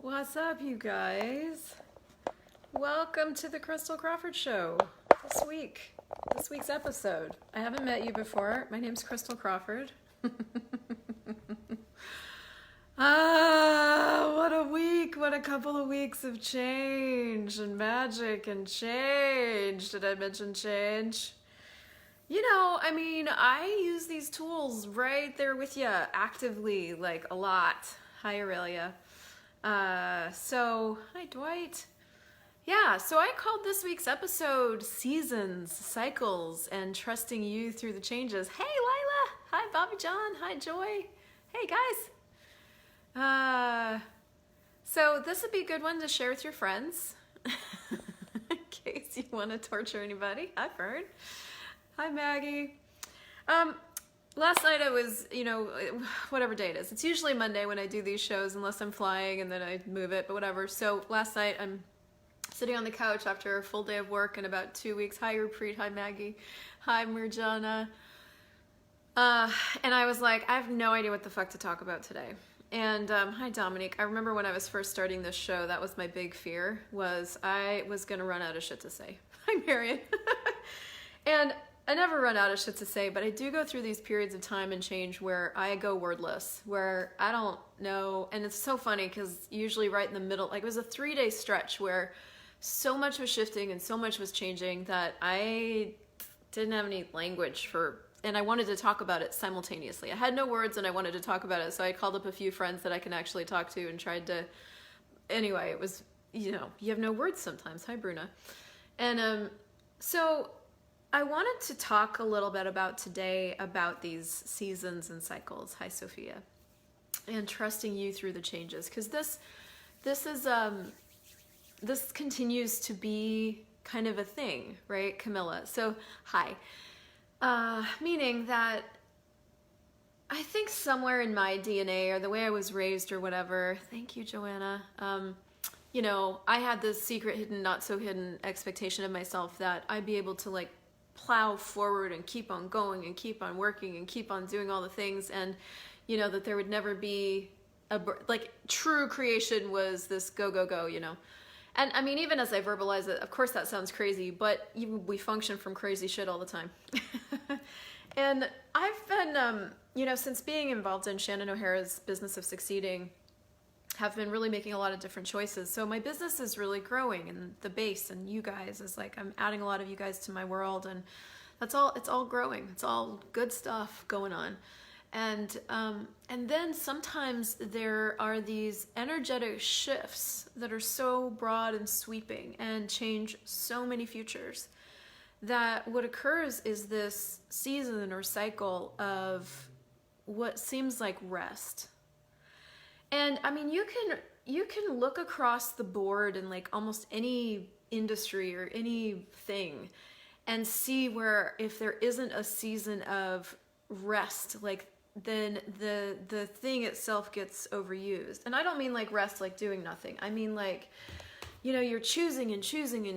What's up, you guys? Welcome to the Christel Crawford Show. This week's episode. I haven't met you before. My name's Christel Crawford. What a week. What a couple of weeks of change and magic and change. Did I mention change? I use these tools right there with you actively, like a lot. Hi, Aurelia. Hi, Dwight. Yeah, so I called this week's episode Seasons, Cycles, and Trusting You Through the Changes. Hey, Lila. Hi, Bobby John. Hi, Joy. Hey, guys. So this would be a good one to share with your friends in case you want to torture anybody. Hi, Fern. Hi, Maggie. Last night I was, whatever day it is. It's usually Monday when I do these shows, unless I'm flying and then I move it, but whatever. So last night I'm sitting on the couch after a full day of work in about 2 weeks. Hi, Rupreet. Hi, Maggie. Hi, Mirjana. And I was like, I have no idea what the fuck to talk about today. And hi, Dominique. I remember when I was first starting this show, that was my big fear, was I was going to run out of shit to say. Hi, Marion. And I never run out of shit to say, but I do go through these periods of time and change where I go wordless, where I don't know. And it's so funny because usually right in the middle, like it was a 3-day stretch where so much was shifting and so much was changing that I didn't have any language and I wanted to talk about it simultaneously. I had no words and I wanted to talk about it. So I called up a few friends that I can actually talk to and tried to, anyway, it was, you have no words sometimes. Hi, Bruna. And so I wanted to talk a little bit today about these seasons and cycles. Hi, Sophia. And trusting you through the changes. Because this continues to be kind of a thing, right, Camilla? So, hi. Meaning that I think somewhere in my DNA or the way I was raised or whatever, thank you, Joanna, I had this secret hidden, not so hidden expectation of myself that I'd be able to plow forward and keep on going and keep on working and keep on doing all the things, and that there would never be true creation was this go go go, and I mean, even as I verbalize it, of course that sounds crazy, but we function from crazy shit all the time. And I've been since being involved in Shannon O'Hara's Business of Succeeding, have been really making a lot of different choices. So my business is really growing, and the base and you guys is I'm adding a lot of you guys to my world, and it's all growing. It's all good stuff going on. And then sometimes there are these energetic shifts that are so broad and sweeping and change so many futures that what occurs is this season or cycle of what seems like rest. And I mean, you can look across the board in almost any industry or anything and see where if there isn't a season of rest, then the thing itself gets overused. And I don't mean rest doing nothing. I mean you're choosing and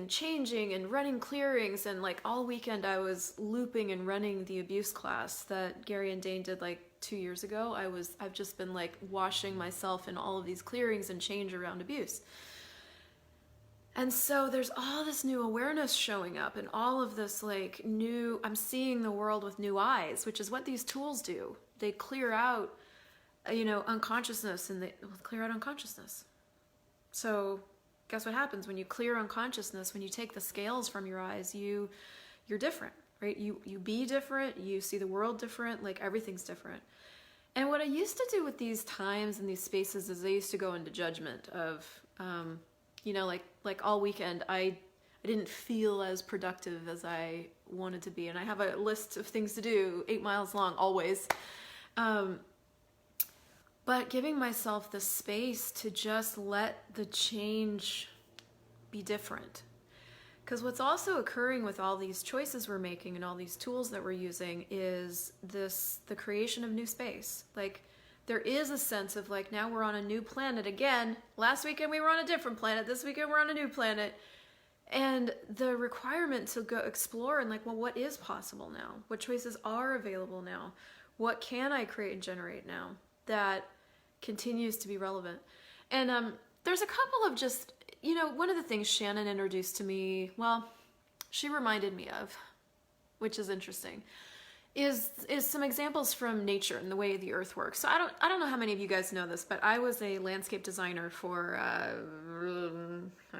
changing and running clearings, and all weekend I was looping and running the abuse class that Gary and Dane did 2 years ago. I've just been washing myself in all of these clearings and change around abuse. And so there's all this new awareness showing up and all of this I'm seeing the world with new eyes, which is what these tools do. They clear out, unconsciousness, and they clear out unconsciousness. So guess what happens when you clear unconsciousness, when you take the scales from your eyes, you're different, right? You be different, you see the world different, everything's different. And what I used to do with these times and these spaces is I used to go into judgment of, all weekend, I didn't feel as productive as I wanted to be. And I have a list of things to do, 8 miles long, always. But giving myself the space to just let the change be different. Because what's also occurring with all these choices we're making and all these tools that we're using is the creation of new space. There is a sense of now we're on a new planet again. Last weekend we were on a different planet. This weekend we're on a new planet. And the requirement to go explore and what is possible now? What choices are available now? What can I create and generate now that continues to be relevant? And there's a couple of just, one of the things Shannon introduced to me, well, she reminded me of, which is interesting, is some examples from nature and the way the earth works. So I don't know how many of you guys know this, but I was a landscape designer for, I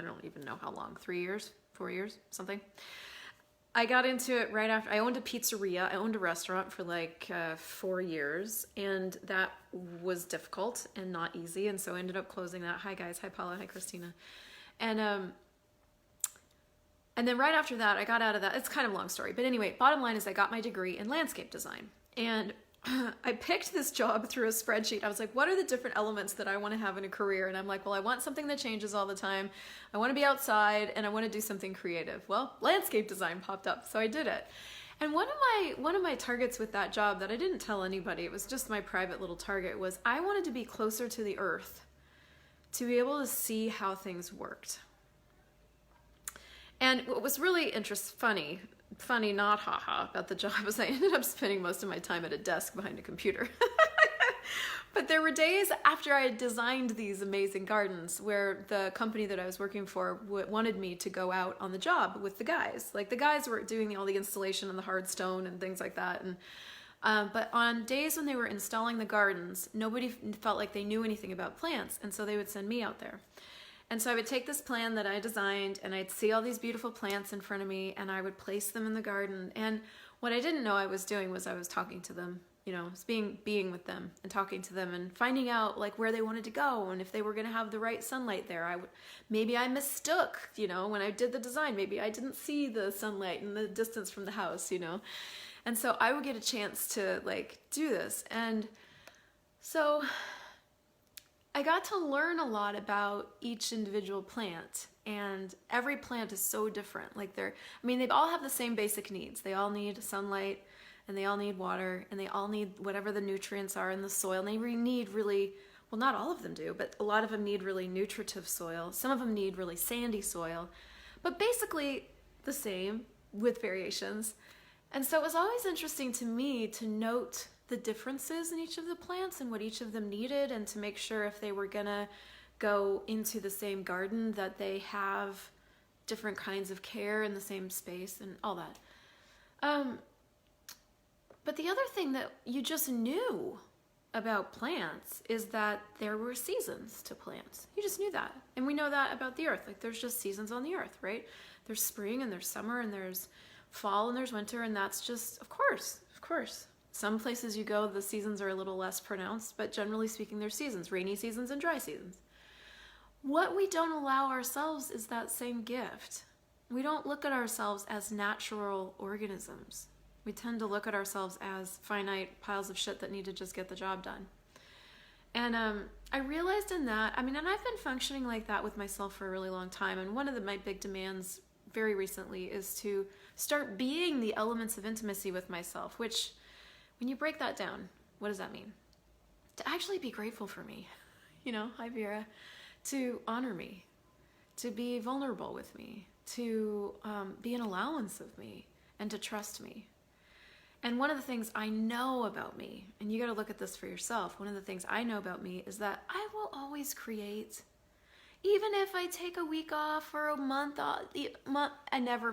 don't even know how long, 3 years, 4 years, something. I got into it right after, I owned a pizzeria, I owned a restaurant for like 4 years, and that was difficult and not easy, and so I ended up closing that. Hi guys, hi Paula, hi Christina. And then right after that, I got out of that. It's kind of a long story. But anyway, bottom line is I got my degree in landscape design. And I picked this job through a spreadsheet. I was like, what are the different elements that I want to have in a career? And I'm like, well, I want something that changes all the time. I want to be outside and I want to do something creative. Well, landscape design popped up. So I did it. And one of my targets with that job that I didn't tell anybody, it was just my private little target, was I wanted to be closer to the earth to be able to see how things worked. And what was really funny, not haha, about the job was I ended up spending most of my time at a desk behind a computer. But there were days after I had designed these amazing gardens where the company that I was working for wanted me to go out on the job with the guys. Like the guys were doing all the installation and the hard stone and things like that. And but on days when they were installing the gardens, nobody felt like they knew anything about plants. And so they would send me out there. And so I would take this plan that I designed and I'd see all these beautiful plants in front of me and I would place them in the garden. And what I didn't know I was doing was I was talking to them, being with them and talking to them and finding out like where they wanted to go and if they were going to have the right sunlight there. Maybe I mistook, when I did the design, maybe I didn't see the sunlight in the distance from the house, And so I would get a chance to like do this. And so I got to learn a lot about each individual plant, and every plant is so different. Like they all have the same basic needs. They all need sunlight and they all need water and they all need whatever the nutrients are in the soil. And they need really, well, not all of them do, but a lot of them need really nutritive soil. Some of them need really sandy soil, but basically the same with variations. And so it was always interesting to me to note the differences in each of the plants and what each of them needed, and to make sure if they were gonna go into the same garden that they have different kinds of care in the same space and all that. But the other thing that you just knew about plants is that there were seasons to plants. You just knew that. And we know that about the earth. Like there's just seasons on the earth, right? There's spring and there's summer and there's fall and there's winter, and that's just, of course. Some places you go, the seasons are a little less pronounced, but generally speaking, there's seasons, rainy seasons and dry seasons. What we don't allow ourselves is that same gift. We don't look at ourselves as natural organisms. We tend to look at ourselves as finite piles of shit that need to just get the job done. And I realized in that, and I've been functioning like that with myself for a really long time, and one of my big demands very recently is to start being the elements of intimacy with myself, which, when you break that down, what does that mean? To actually be grateful for me, hi Vera, to honor me, to be vulnerable with me, to be an allowance of me, and to trust me. And one of the things I know about me, and you got to look at this for yourself, one of the things I know about me is that I will always create. Even if I take a week off or a month off,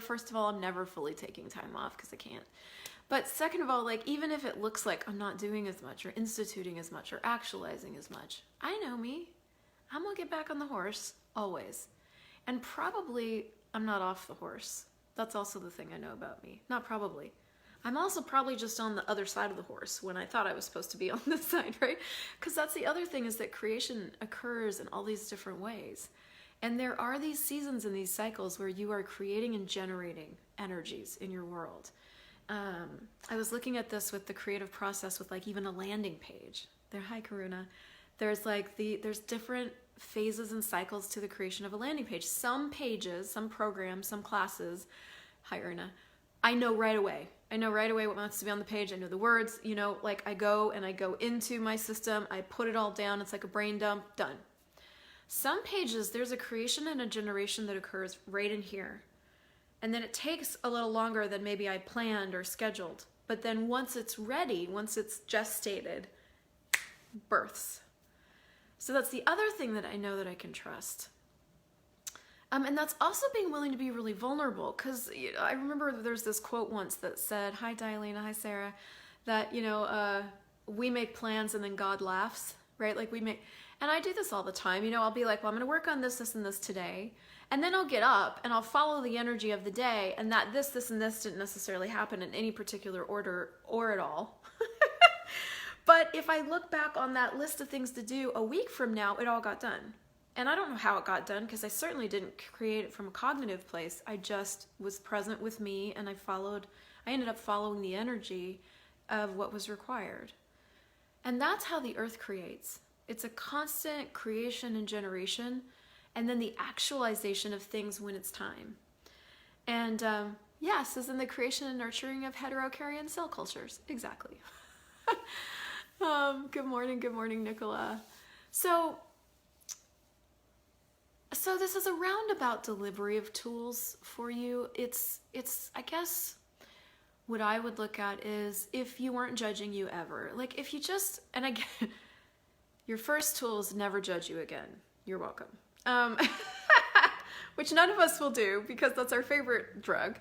first of all, I'm never fully taking time off because I can't. But second of all, even if it looks like I'm not doing as much or instituting as much or actualizing as much, I know me. I'm gonna get back on the horse, always. And probably I'm not off the horse. That's also the thing I know about me. Not probably. I'm also probably just on the other side of the horse when I thought I was supposed to be on this side, right? Because that's the other thing, is that creation occurs in all these different ways. And there are these seasons and these cycles where you are creating and generating energies in your world. I was looking at this with the creative process with even a landing page. Hi Karuna. There's there's different phases and cycles to the creation of a landing page. Some pages, some programs, some classes, hi Erna, I know right away what wants to be on the page. I know the words, I go into my system, I put it all down. It's like a brain dump, done. Some pages, there's a creation and a generation that occurs right in here. And then it takes a little longer than maybe I planned or scheduled. But then once it's ready, once it's gestated, births. So that's the other thing that I know that I can trust. And that's also being willing to be really vulnerable, because I remember there's this quote once that said, hi Dialena, hi Sarah, that we make plans and then God laughs, right? Like and I do this all the time. I'll be like, well, I'm going to work on this, this, and this today, and then I'll get up and I'll follow the energy of the day, and that this, and this didn't necessarily happen in any particular order or at all. But if I look back on that list of things to do a week from now, it all got done. And I don't know how it got done, because I certainly didn't create it from a cognitive place. I just was present with me, and I ended up following the energy of what was required. And that's how the earth creates. It's a constant creation and generation, and then the actualization of things when it's time. And yes, as in the creation and nurturing of heterokaryon cell cultures. Exactly. Good morning, Nicola. So this is a roundabout delivery of tools for you. It's I guess what I would look at is, if you weren't judging you ever, like if you just, and again, your first tool is never judge you again. You're welcome. Which none of us will do, because that's our favorite drug.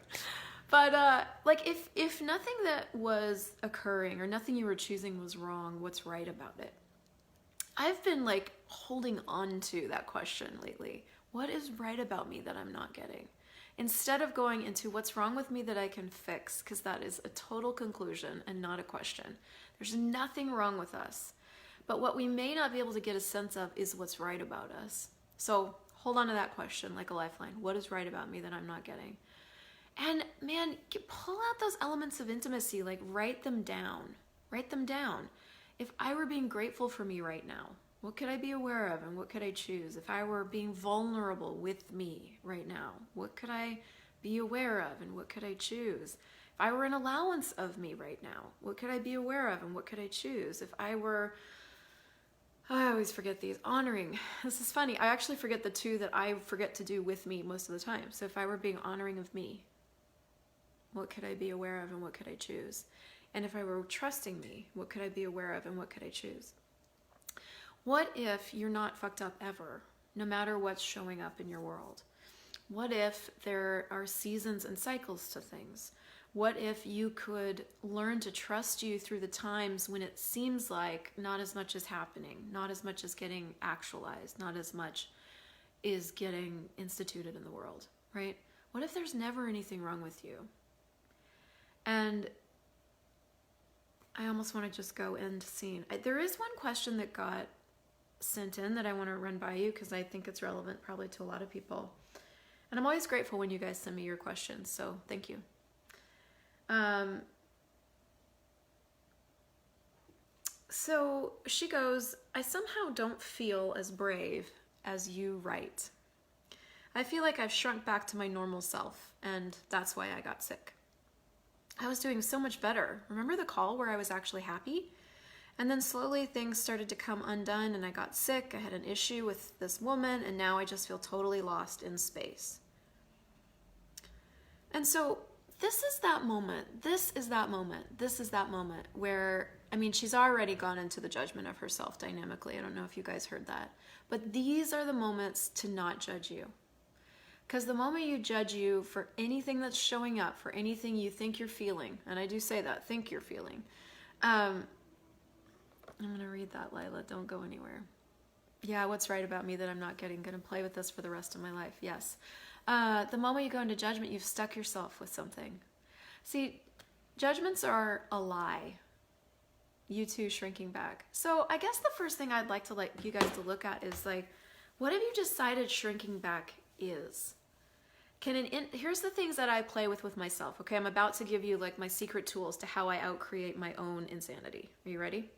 But like if nothing that was occurring or nothing you were choosing was wrong, what's right about it? I've been like holding on to that question lately. What is right about me that I'm not getting? Instead of going into what's wrong with me that I can fix, because that is a total conclusion and not a question. There's nothing wrong with us. But what we may not be able to get a sense of is what's right about us. So hold on to that question like a lifeline. What is right about me that I'm not getting? And man, pull out those elements of intimacy, like write them down. Write them down. If I were being grateful for me right now, what could I be aware of and what could I choose? If I were being vulnerable with me right now, what could I be aware of and what could I choose? If I were an allowance of me right now, what could I be aware of and what could I choose? If I were, I always forget these, honoring. This is funny. I actually forget the two that I forget to do with me most of the time. So if I were being honoring of me, what could I be aware of and what could I choose? And if I were trusting me, what could I be aware of and what could I choose? What if you're not fucked up ever, no matter what's showing up in your world? What if there are seasons and cycles to things? What if you could learn to trust you through the times when it seems like not as much is happening, not as much is getting actualized, not as much is getting instituted in the world, right? What if there's never anything wrong with you? And I almost want to just go end scene. There is one question that got sent in that I want to run by you, because I think it's relevant probably to a lot of people. And I'm always grateful when you guys send me your questions, so thank you. So she goes, I somehow don't feel as brave as you write. I feel like I've shrunk back to my normal self, and that's why I got sick. I was doing so much better. Remember the call where I was actually happy? And then slowly things started to come undone and I got sick. I had an issue with this woman and now I just feel totally lost in space. And so this is that moment. This is that moment where, I mean, she's already gone into the judgment of herself dynamically. I don't know if you guys heard that. But these are the moments to not judge you. Because the moment you judge you for anything that's showing up, for anything you think you're feeling, and I do say that, think you're feeling. I'm going to read that, Lila. Don't go anywhere. Yeah, what's right about me that I'm not getting? Going to play with this for the rest of my life. Yes. The moment you go into judgment, you've stuck yourself with something. See, judgments are a lie. You too shrinking back. So I guess the first thing I'd like to you guys to look at is like, what have you decided shrinking back is? Here's the things that I play with myself. Okay, I'm about to give you like my secret tools to how I outcreate my own insanity. Are you ready?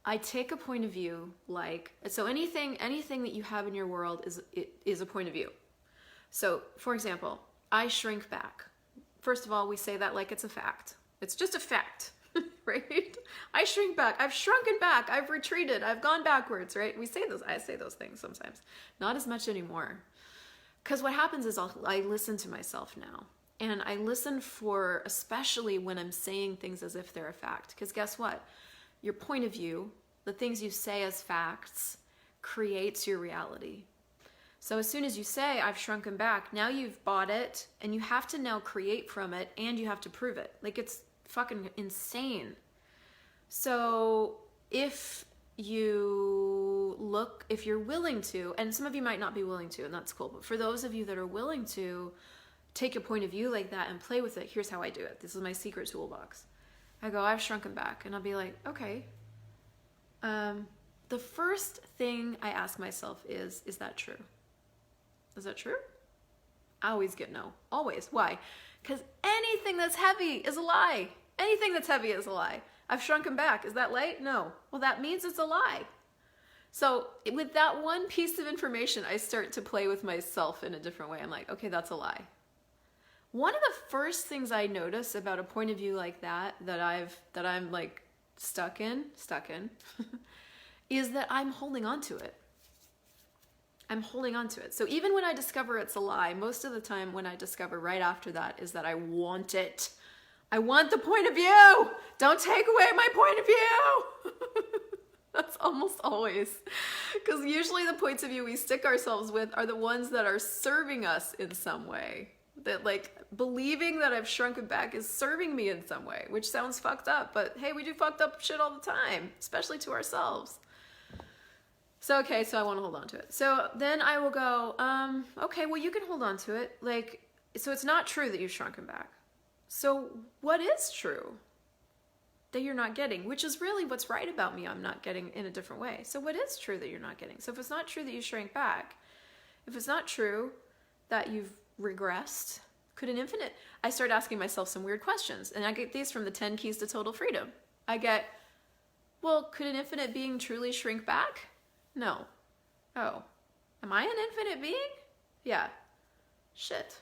I take a point of view, so anything that you have in your world is a point of view. So, for example, I shrink back. First of all, we say that like it's a fact. It's just a fact, right? I shrink back. I've shrunken back. I've retreated. I've gone backwards, right? I say those things sometimes. Not as much anymore. Because what happens is I listen to myself now. And I listen for, especially when I'm saying things as if they're a fact. Because guess what? Your point of view the things you say as facts, creates your reality. So as soon as you say, I've shrunken back, now you've bought it, and you have to now create from it, and you have to prove it. Like, it's fucking insane. So if you're willing to, and some of you might not be willing to, and that's cool, but for those of you that are willing to take a point of view like that and play with it, here's how I do it. This is my secret toolbox. I go, I've shrunken back, and I'll be like, okay. The first thing I ask myself is that true? Is that true? I always get no. Always. Why? Because anything that's heavy is a lie. Anything that's heavy is a lie. I've shrunken back. Is that light? No. Well, that means it's a lie. So with that one piece of information, I start to play with myself in a different way. I'm like, okay, that's a lie. One of the first things I notice about a point of view like that I'm like stuck in, is that I'm holding on to it. I'm holding on to it. So even when I discover it's a lie, most of the time when I discover right after that is that I want it. I want the point of view. Don't take away my point of view. That's almost always. Because usually the points of view we stick ourselves with are the ones that are serving us in some way. That like believing that I've shrunken back is serving me in some way, which sounds fucked up, but hey, we do fucked up shit all the time, especially to ourselves. So, okay, so I want to hold on to it. So then I will go, okay, well, you can hold on to it. Like, so it's not true that you've shrunken back. So what is true that you're not getting, which is really what's right about me I'm not getting in a different way. So what is true that you're not getting? So if it's not true that you shrank back, if it's not true that you've regressed, I start asking myself some weird questions. And I get these from the 10 Keys to Total Freedom. I get, well, could an infinite being truly shrink back? No. Oh. Am I an infinite being? Yeah. Shit.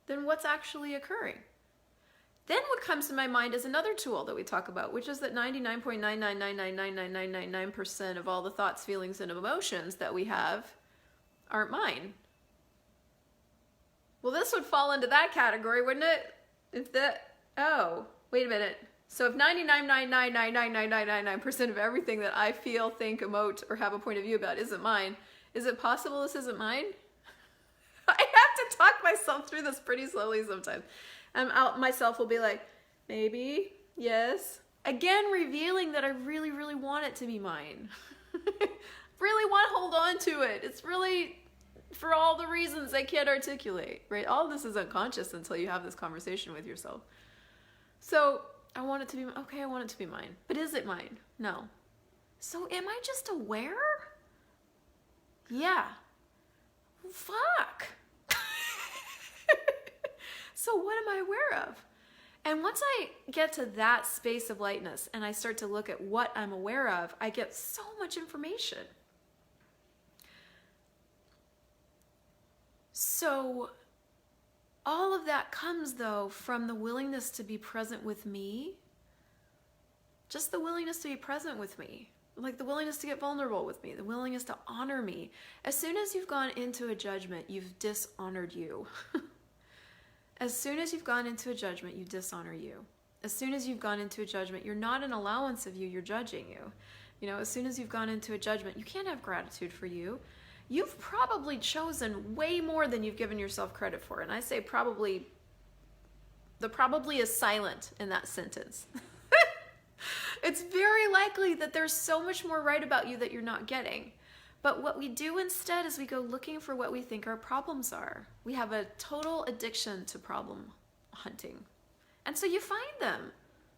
Then what's actually occurring? Then what comes to my mind is another tool that we talk about, which is that 99.999999999% of all the thoughts, feelings, and emotions that we have aren't mine. Well, this would fall into that category, wouldn't it? Oh, wait a minute. So if 99.9999999% of everything that I feel, think, emote, or have a point of view about isn't mine, is it possible this isn't mine? I have to talk myself through this pretty slowly sometimes. Myself will be like, maybe, yes. Again, revealing that I really, really want it to be mine. Really want to hold on to it. It's really for all the reasons I can't articulate, right? All of this is unconscious until you have this conversation with yourself. So I want it to be, okay, I want it to be mine. But is it mine? No. So am I just aware? Yeah. Fuck. So what am I aware of? And once I get to that space of lightness and I start to look at what I'm aware of, I get so much information. So all of that comes, though, from the willingness to be present with me. Just the willingness to be present with me. Like the willingness to get vulnerable with me. The willingness to honor me. As soon as you've gone into a judgment, you've dishonored you. As soon as you've gone into a judgment, you dishonor you. As soon as you've gone into a judgment, you're not an allowance of you, you're judging you. You know, as soon as you've gone into a judgment, you can't have gratitude for you. You've probably chosen way more than you've given yourself credit for. And I say probably, the probably is silent in that sentence. It's very likely that there's so much more right about you that you're not getting. But what we do instead is we go looking for what we think our problems are. We have a total addiction to problem hunting. And so you find them.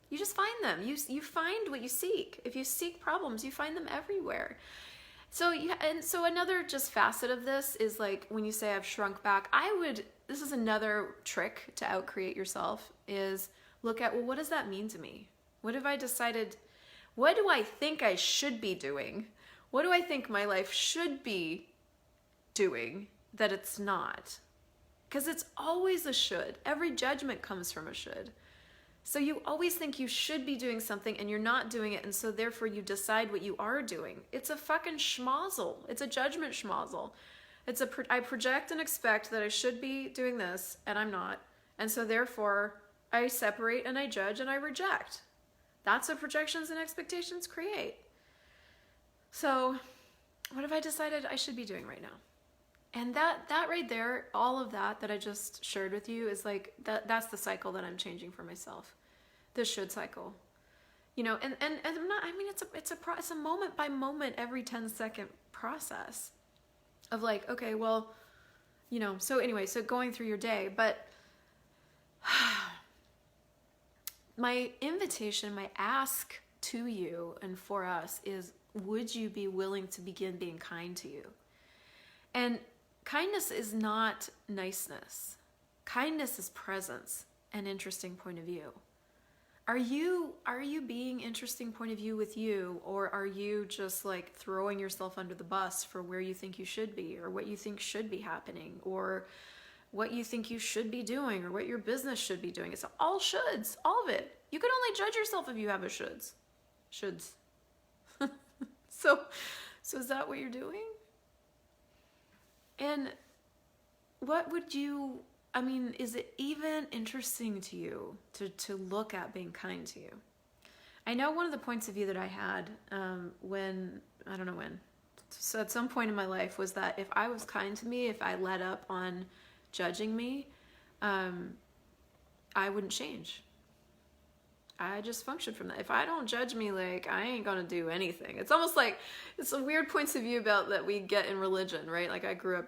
You just find them. You find what you seek. If you seek problems, you find them everywhere. So another just facet of this is like when you say I've shrunk back, this is another trick to outcreate yourself, is look at, well, what does that mean to me? What have I decided? What do I think I should be doing? What do I think my life should be doing that it's not? Because it's always a should. Every judgment comes from a should. So you always think you should be doing something and you're not doing it, and so therefore you decide what you are doing. It's a fucking schmozzle. It's a judgment schmozzle. I project and expect that I should be doing this and I'm not. And so therefore I separate and I judge and I reject. That's what projections and expectations create. So what have I decided I should be doing right now? And that right there, all of that I just shared with you is like, that's the cycle that I'm changing for myself. The should cycle. You know, and I'm not, I mean, it's a moment by moment, every 10-second process of like, okay, well, you know, so anyway, so going through your day, but my invitation, my ask to you and for us is, would you be willing to begin being kind to you? And kindness is not niceness. Kindness is presence and interesting point of view. Are you being interesting point of view with you, or are you just like throwing yourself under the bus for where you think you should be, or what you think should be happening, or what you think you should be doing, or what your business should be doing? It's all shoulds, all of it. You can only judge yourself if you have a shoulds. So is that what you're doing? And what would you, I mean, is it even interesting to you to look at being kind to you? I know one of the points of view that I had when, I don't know when, so at some point in my life was that if I was kind to me, if I let up on judging me, I wouldn't change. I just function from that. If I don't judge me, like, I ain't gonna do anything. It's almost like, it's a weird points of view about that we get in religion, right? Like, I grew up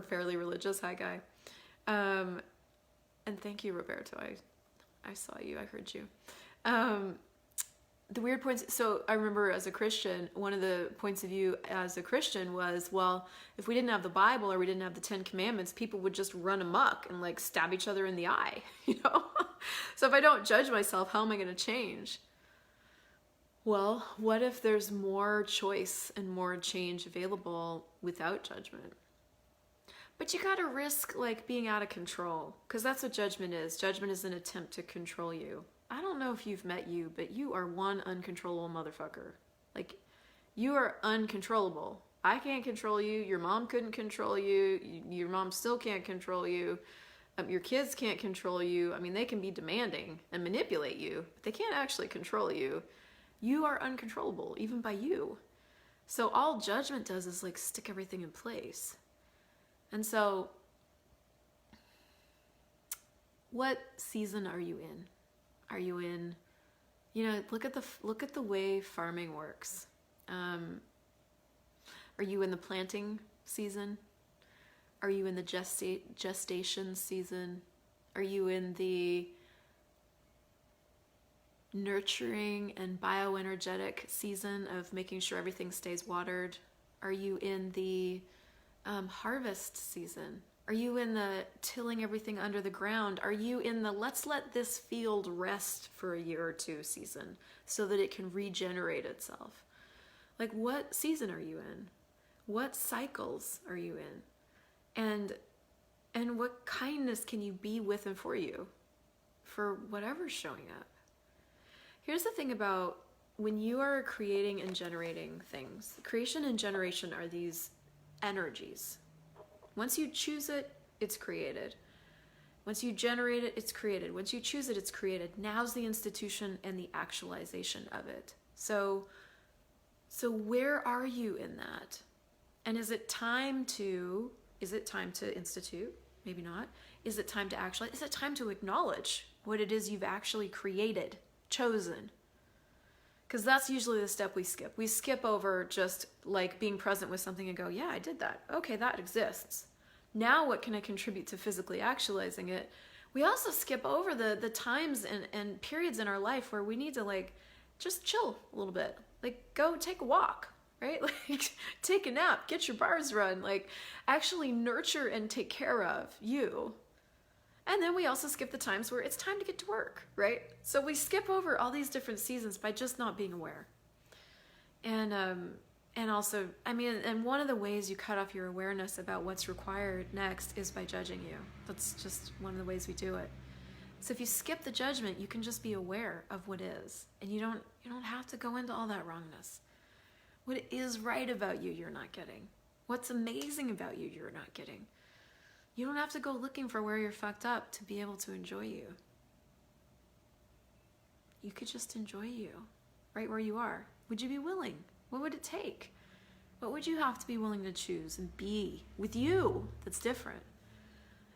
fairly religious. Hi, guy. And thank you, Roberto. I saw you. I heard you. The weird points. So I remember as a Christian, one of the points of view as a Christian was, well, if we didn't have the Bible or we didn't have the 10 Commandments, people would just run amok and like stab each other in the eye, you know? So if I don't judge myself, how am I going to change? Well, what if there's more choice and more change available without judgment? But you got to risk like being out of control, because that's what judgment is. Judgment is an attempt to control you. I don't know if you've met you, but you are one uncontrollable motherfucker. Like, you are uncontrollable. I can't control you. Your mom couldn't control you. Your mom still can't control you. Your kids can't control you. I mean, they can be demanding and manipulate you, but they can't actually control you. You are uncontrollable, even by you. So all judgment does is like stick everything in place. And so, what season are you in? Are you in, you know, look at the way farming works. Are you in the planting season? Are you in the gestation season? Are you in the nurturing and bioenergetic season of making sure everything stays watered? Are you in the harvest season? Are you in the tilling everything under the ground? Are you in the let's let this field rest for a year or two season so that it can regenerate itself? Like, what season are you in? What cycles are you in? And what kindness can you be with and for you for whatever's showing up? Here's the thing about when you are creating and generating things. Creation and generation are these energies. Once you choose it, it's created. Once you generate it, it's created. Once you choose it, it's created. Now's the institution and the actualization of it. So where are you in that? And is it time to institute? Maybe not. Is it time to actualize? Is it time to acknowledge what it is you've actually created, chosen? Because that's usually the step we skip. We skip over just like being present with something and go, yeah, I did that. Okay, that exists. Now what can I contribute to physically actualizing it? We also skip over the times and periods in our life where we need to like just chill a little bit. Like, go take a walk, right? Like, take a nap, get your bars run, like actually nurture and take care of you. And then we also skip the times where it's time to get to work, right? So we skip over all these different seasons by just not being aware. And also, I mean, and one of the ways you cut off your awareness about what's required next is by judging you. That's just one of the ways we do it. So if you skip the judgment, you can just be aware of what is. And you don't have to go into all that wrongness. What is right about you, you're not getting. What's amazing about you, you're not getting. You don't have to go looking for where you're fucked up to be able to enjoy you. You could just enjoy you right where you are. Would you be willing? What would it take? What would you have to be willing to choose and be with you that's different?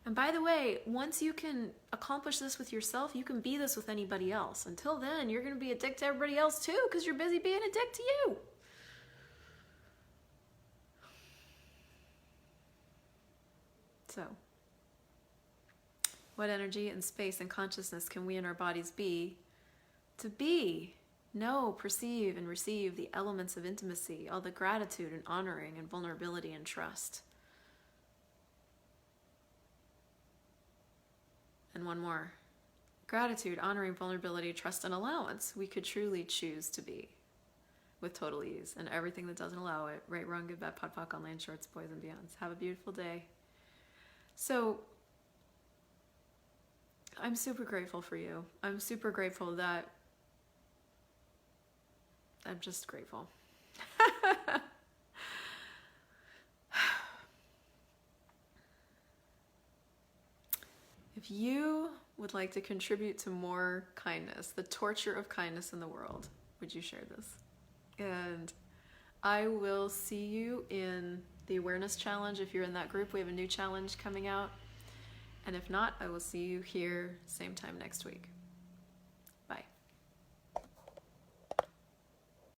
And by the way, once you can accomplish this with yourself, you can be this with anybody else. Until then, you're going to be a dick to everybody else too, because you're busy being a dick to you. So, what energy and space and consciousness can we in our bodies be to be, know, perceive, and receive the elements of intimacy, all the gratitude and honoring and vulnerability and trust? And one more. Gratitude, honoring, vulnerability, trust, and allowance we could truly choose to be with total ease, and everything that doesn't allow it. Right, wrong, good, bad, pod, poc, on land, shorts, boys, and beyonds. Have a beautiful day. So, I'm super grateful for you. I'm super grateful that I'm just grateful. If you would like to contribute to more kindness, the torture of kindness in the world, would you share this? And I will see you in the awareness challenge. If you're in that group, we have a new challenge coming out. And if not, I will see you here same time next week.